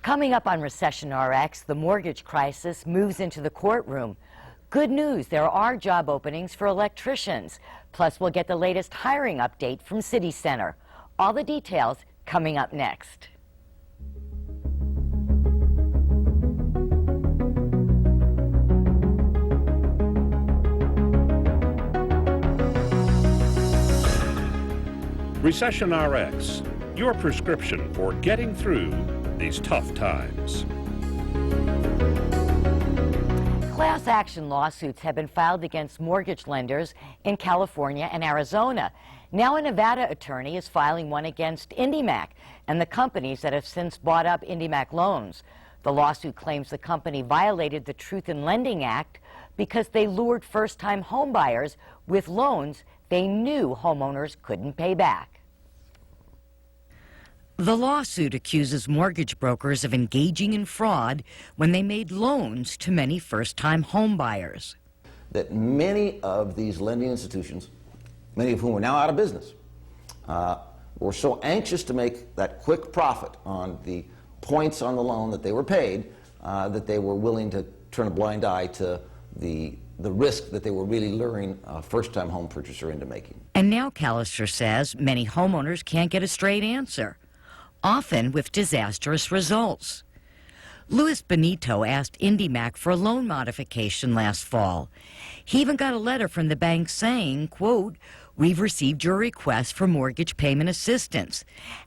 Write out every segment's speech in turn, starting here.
Coming up on Recession RX, the mortgage crisis moves into the courtroom. Good news, there are job openings for electricians. Plus, we'll get the latest hiring update from City Center. All the details coming up next. Recession RX, your prescription for getting through these tough times. Class action lawsuits have been filed against mortgage lenders in California and Arizona. Now a Nevada attorney is filing one against IndyMac and the companies that have since bought up IndyMac loans. The lawsuit claims the company violated the Truth in Lending Act because they lured first-time homebuyers with loans they knew homeowners couldn't pay back. The lawsuit accuses mortgage brokers of engaging in fraud when they made loans to many first-time homebuyers. That many of these lending institutions, many of whom are now out of business, were so anxious to make that quick profit on the points on the loan that they were paid that they were willing to turn a blind eye to the risk that they were really luring a first-time home purchaser into making. And now Callister says many homeowners can't get a straight answer, often with disastrous results. Luis Benito asked IndyMac for a loan modification last fall. He even got a letter from the bank saying, quote, "We've received your request for mortgage payment assistance.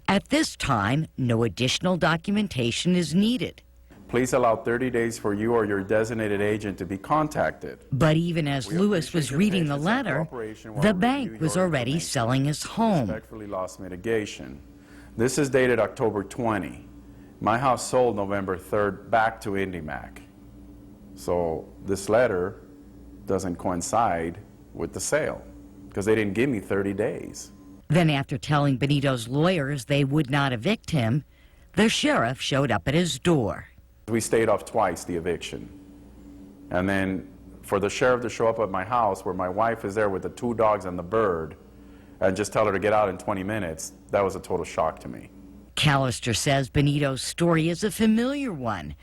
At this time, no additional documentation is needed." Please allow 30 days for you or your designated agent to be contacted. But even as Luis was reading the letter, the bank was already selling his home. Respectfully loss mitigation. This is dated October 20. My house sold November 3rd back to IndyMac. So this letter doesn't coincide with the sale because they didn't give me 30 days. Then after telling Benito's lawyers they would not evict him, the sheriff showed up at his door. We stayed off twice the eviction. And then for the sheriff to show up at my house where my wife is there with the 2 dogs and the bird and just tell her to get out in 20 minutes, that was a total shock to me. Callister says Benito's story is a familiar one,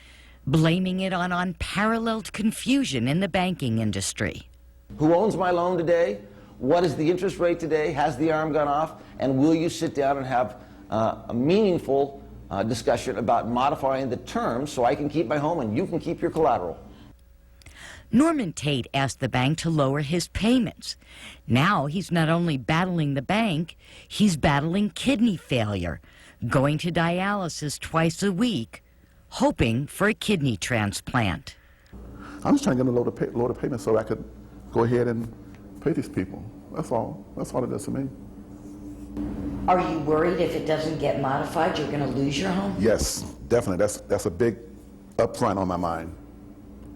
blaming it on unparalleled confusion in the banking industry. Who owns my loan today? What is the interest rate today? Has the arm gone off? And will you sit down and have a meaningful discussion about modifying the terms so I can keep my home and you can keep your collateral? Norman Tate asked the bank to lower his payments. Now he's not only battling the bank, he's battling kidney failure, going to dialysis twice a week, hoping for a kidney transplant. I'm just trying to get a load of payment so I could go ahead and pay these people. That's all. That's all it is to me. Are you worried if it doesn't get modified, you're going to lose your home? Yes, definitely. That's a big upfront on my mind.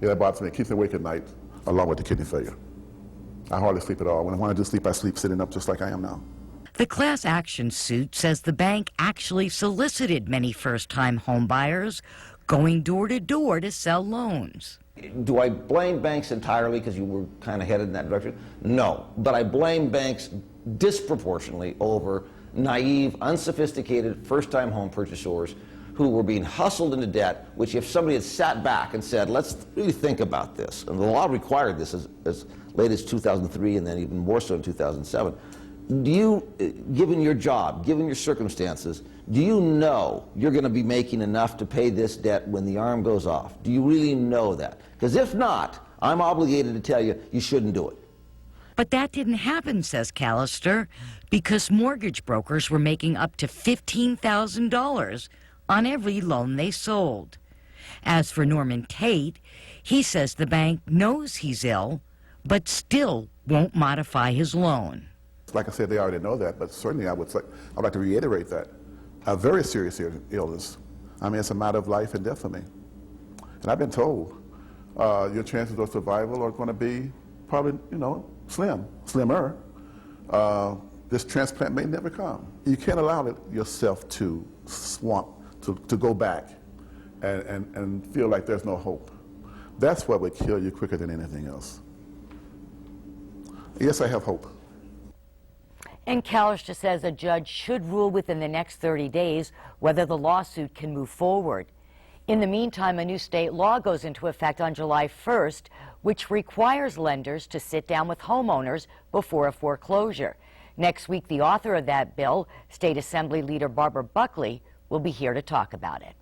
Yeah, that bothers me. It keeps me awake at night, along with the kidney failure. I hardly sleep at all. When I do sleep, I sleep sitting up just like I am now. The class action suit says the bank actually solicited many first-time home buyers, going door to door to sell loans. Do I blame banks entirely because you were kind of headed in that direction? No, but I blame banks disproportionately over naive, unsophisticated first-time home purchasers who were being hustled into debt, which if somebody had sat back and said, let's really think about this, and the law required this as late as 2003 and then even more so in 2007, do you, given your job, given your circumstances, do you know you're going to be making enough to pay this debt when the arm goes off? Do you really know that? Because if not, I'm obligated to tell you, you shouldn't do it. But that didn't happen, says Callister, because mortgage brokers were making up to $15,000 on every loan they sold. As for Norman Tate, he says the bank knows he's ill, but still won't modify his loan. Like I said, they already know that, but certainly I'd like to reiterate that. A very serious illness. I mean, it's a matter of life and death for me. And I've been told your chances of survival are going to be probably, slimmer. This transplant may never come. You can't allow yourself to to go back and feel like there's no hope. That's what would kill you quicker than anything else. Yes, I have hope. And Callister says a judge should rule within the next 30 days whether the lawsuit can move forward. In the meantime, a new state law goes into effect on July 1st, which requires lenders to sit down with homeowners before a foreclosure. Next week, the author of that bill, State Assembly Leader Barbara Buckley, will be here to talk about it.